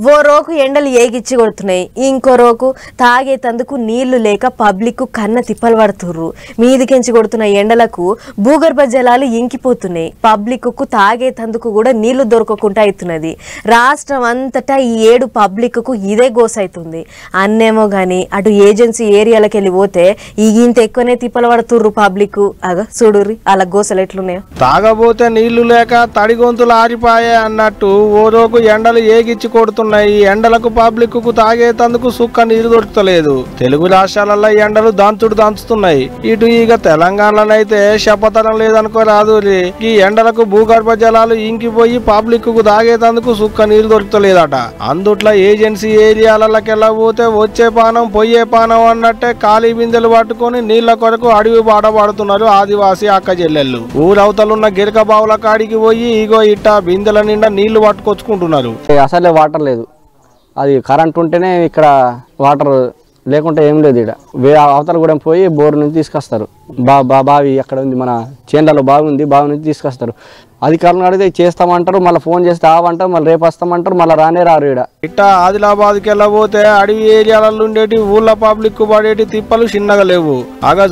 ఓ రోకు ఎండలు ఏగిచ్చి కొడుతున్నాయి, ఇంకో రోకు తాగేతందుకు నీళ్లు లేక పబ్లిక్ కన్న తిప్పలు పడుతుర్రు. మీదికెంచి కొడుతున్న ఎండలకు భూగర్భ జలాలు ఇంకిపోతున్నాయి. పబ్లిక్ కు తాగేతందుకు కూడా నీళ్లు దొరకకుండా అవుతున్నది. రాష్ట్రం అంతటా ఈ ఏడు పబ్లిక్ కు ఇదే గోసైతుంది. అన్నేమో గాని అటు ఏజెన్సీ ఏరియాలకు వెళ్ళి పోతే ఇంత ఎక్కువనే తిప్పలు పడుతుర్రు పబ్లిక్. చూడుర్రి అలా గోసలు ఎట్లున్నాయో. తాగబోతే నీళ్లు లేక తడి గొంతులు ఆరిపాయే అన్నట్టు ఓ రోజు ఎండలు ఏగిచ్చి కొడుతున్నాయి. ఎండలకు పబ్లిక్ కు తాగేతందుకు సుక్క నీరు దొరుకుతలేదు. తెలుగు రాష్ట్రాలలో ఎండలు దంచుతున్నాయి. ఇటు ఇక తెలంగాణలోనైతే శపథనం లేదనుకో రాదు. ఈ ఎండలకు భూగర్భ జలాలు ఇంకిపోయి పబ్లిక్ కు తాగేతందుకు సుక్క నీరు దొరుకుతలేదట. అందుట్లా ఏజెన్సీ ఏరియాలకి వెళ్ళబోతే వచ్చే పానం పొయ్యే పానం అన్నట్టే ఖాళీ బిందెలు పట్టుకొని నీళ్ల కొరకు అడవి బాటపడుతున్నారు ఆదివాసీ అక్క చెల్లెళ్ళు. ఊరవతలున్న గిరక బావుల కాడికి పోయి ఇగో ఇట్ట బిందెల నిండా నీళ్లు పట్టుకొచ్చుకుంటున్నారు. అసలే వాటర్ లేదు, అది కరెంట్ ఉంటేనే ఇక్కడ వాటర్, లేకుంటే ఏం లేదు. ఇక్కడ అవతల కూడా పోయి బోర్ నుంచి తీసుకొస్తారు. బావి అక్కడ ఉంది, మన చేన్లలో బావి ఉంది, బావి నుంచి తీసుకొస్తారు. అధికారులను అడిగితే చేస్తామంటారు, మళ్ళీ ఫోన్ చేస్తే ఆవంటారు, మళ్ళీ రేపు వస్తామంటారు, మళ్ళీ రానే రారు. ఇట్ట ఆదిలాబాద్కి వెళ్ళబోతే అడవి ఏరియాలలో ఉండేటి ఊళ్ళ పబ్లిక్ పడేటి తిప్పలు చిన్నగా లేవు.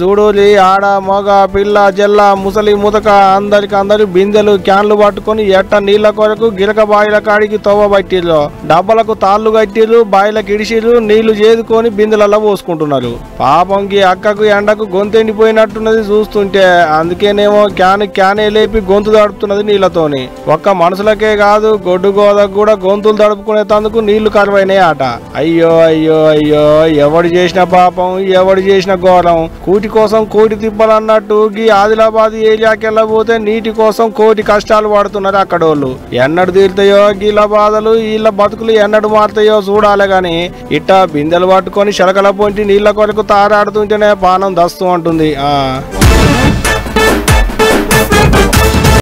చూడోలి ఆడ మగ పిల్ల జల్ల ముసలి ముతక అందరు బిందెలు క్యాన్లు పట్టుకొని ఎట్ట నీళ్ల కొరకు గిరక బాయిల కాడికి తవ్వ పట్టిర్రు. డబ్బలకు తాళ్లు కట్టిర్రు, బాయిలకు ఇడిసిర్రు, నీళ్లు చేదుకొని బిందెలలో పోసుకుంటున్నారు. పాపంకి అక్కకు ఎండకు గొంతు ఎండిపోయినట్టున్నది చూస్తుంటే. అందుకేనేమో క్యానే లేపి గొంతు దడుపుతున్నది నీళ్లతోని. ఒక్క మనుషులకే కాదు, గొడ్డు గోదకు కూడా గొంతులు దడుపుకునే తందుకు నీళ్లు కరువైనాయి ఆట. అయ్యో అయ్యో అయ్యో, ఎవడు చేసిన పాపం, ఎవడు చేసిన ఘోరం. కూటి కోసం కోటి తిప్పలన్నట్టు ఈ ఆదిలాబాద్ ఏరియాకి వెళ్ళబోతే నీటి కోసం కోటి కష్టాలు పడుతున్నారు అక్కడోళ్ళు. ఎన్నడు తీరుతాయో గీళ్ళ బాధలు, వీళ్ళ బతుకులు ఎన్నడు మారుతాయో చూడాలి గాని ఇట్ట బిందెలు పట్టుకొని శలకల పొంటి నీళ్ల కొరకు తారాడుతుంటేనే పానం దస్తూ ఉంటుంది.